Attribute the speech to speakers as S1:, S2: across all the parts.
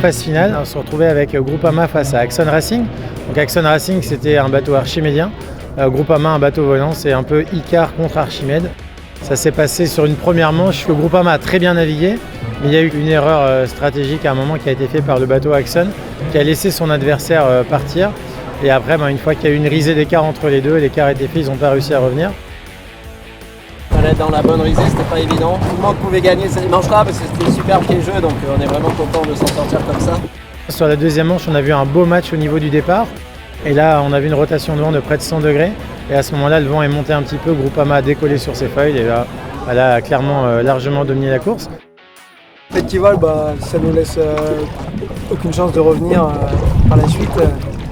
S1: phase finale. On se retrouvait avec Groupama face à Axon Racing. Donc Axon Racing, c'était un bateau archimédien. Groupama, un bateau volant, c'est un peu Icare contre Archimède. Ça s'est passé sur une première manche que Groupama a très bien navigué, mais il y a eu une erreur stratégique à un moment qui a été faite par le bateau Axon, qui a laissé son adversaire partir. Et après, une fois qu'il y a eu une risée d'écart entre les deux, l'écart était fait, ils n'ont pas réussi à revenir.
S2: On est dans la bonne risée, c'était pas évident. Tout le monde pouvait gagner ce dimanche-là parce que c'était super piégeux, donc on est vraiment content de s'en sortir comme ça.
S1: Sur la deuxième manche, on a vu un beau match au niveau du départ. Et là, on a vu une rotation de vent de près de 100 degrés. Et à ce moment-là, le vent est monté un petit peu. Groupama a décollé sur ses feuilles. Et là, elle a clairement largement dominé la course.
S3: Le petit vol, ça nous laisse aucune chance de revenir par la suite.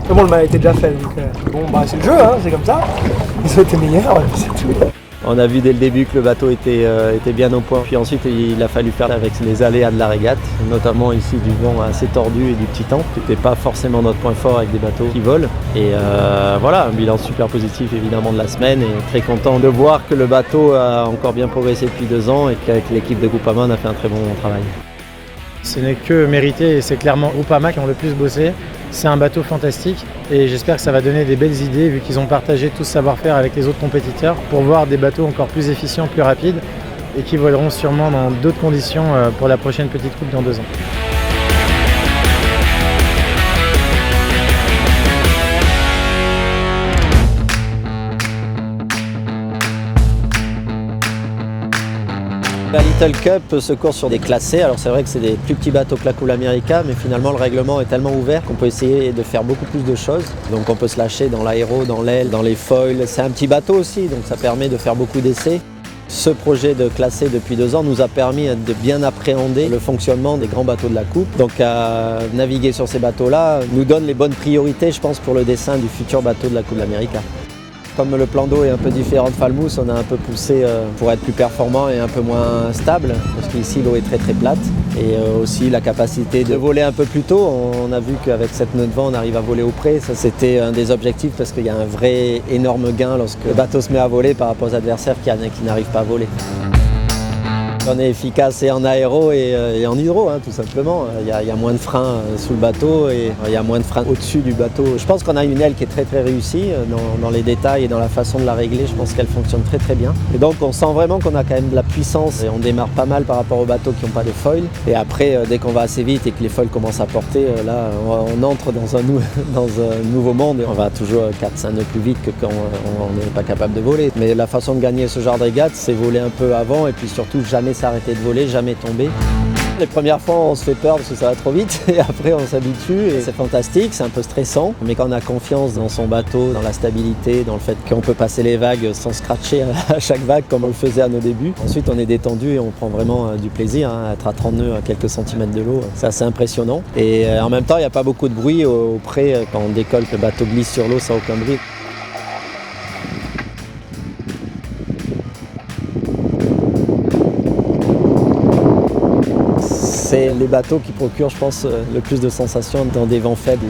S3: Mais bon, le mal était déjà fait. Donc, c'est le jeu, hein, c'est comme ça. Ils ont été meilleurs, c'est tout.
S2: On a vu dès le début que le bateau était bien au point. Puis ensuite, il a fallu faire avec les aléas de la régate, notamment ici du vent assez tordu et du petit temps, qui n'était pas forcément notre point fort avec des bateaux qui volent. Et voilà, un bilan super positif évidemment de la semaine et très content de voir que le bateau a encore bien progressé depuis 2 ans et qu'avec l'équipe de Groupama, on a fait un très bon travail.
S1: Ce n'est que mérité et c'est clairement Groupama qui ont le plus bossé. C'est un bateau fantastique et j'espère que ça va donner des belles idées vu qu'ils ont partagé tout ce savoir-faire avec les autres compétiteurs pour voir des bateaux encore plus efficients, plus rapides et qui voleront sûrement dans d'autres conditions pour la prochaine petite coupe dans 2 ans.
S2: La Little Cup se court sur des classés, alors c'est vrai que c'est des plus petits bateaux que la Cool America, mais finalement le règlement est tellement ouvert qu'on peut essayer de faire beaucoup plus de choses. Donc on peut se lâcher dans l'aéro, dans l'aile, dans les foils. C'est un petit bateau aussi, donc ça permet de faire beaucoup d'essais. Ce projet de classé depuis 2 ans nous a permis de bien appréhender le fonctionnement des grands bateaux de la Coupe. Donc naviguer sur ces bateaux-là nous donne les bonnes priorités, je pense, pour le dessin du futur bateau de la Cool America. Comme le plan d'eau est un peu différent de Falmouth, on a un peu poussé pour être plus performant et un peu moins stable, parce qu'ici l'eau est très très plate. Et aussi la capacité de voler un peu plus tôt. On a vu qu'avec cette nœud de vent, on arrive à voler au près. Ça, c'était un des objectifs parce qu'il y a un vrai énorme gain lorsque le bateau se met à voler par rapport aux adversaires qui n'arrivent pas à voler. On est efficace et en aéro et en hydro, tout simplement. Il y a moins de freins sous le bateau et il y a moins de freins au-dessus du bateau. Je pense qu'on a une aile qui est très très réussie dans les détails et dans la façon de la régler. Je pense qu'elle fonctionne très très bien. Et donc on sent vraiment qu'on a quand même de la puissance et on démarre pas mal par rapport aux bateaux qui n'ont pas de foil. Et après, dès qu'on va assez vite et que les foils commencent à porter, là on entre dans un nouveau monde. On va toujours 4-5 nœuds plus vite que quand on n'est pas capable de voler. Mais la façon de gagner ce genre de régate, c'est voler un peu avant et puis surtout jamais s'arrêter de voler, jamais tomber. Les premières fois on se fait peur parce que ça va trop vite et après on s'habitue et c'est fantastique, c'est un peu stressant. Mais quand on a confiance dans son bateau, dans la stabilité, dans le fait qu'on peut passer les vagues sans scratcher à chaque vague comme on le faisait à nos débuts, ensuite on est détendu et on prend vraiment du plaisir à être à 30 nœuds à quelques centimètres de l'eau. C'est assez impressionnant. Et en même temps il n'y a pas beaucoup de bruit au près quand on décolle, que le bateau glisse sur l'eau sans aucun bruit. C'est les bateaux qui procurent, je pense, le plus de sensations dans des vents faibles.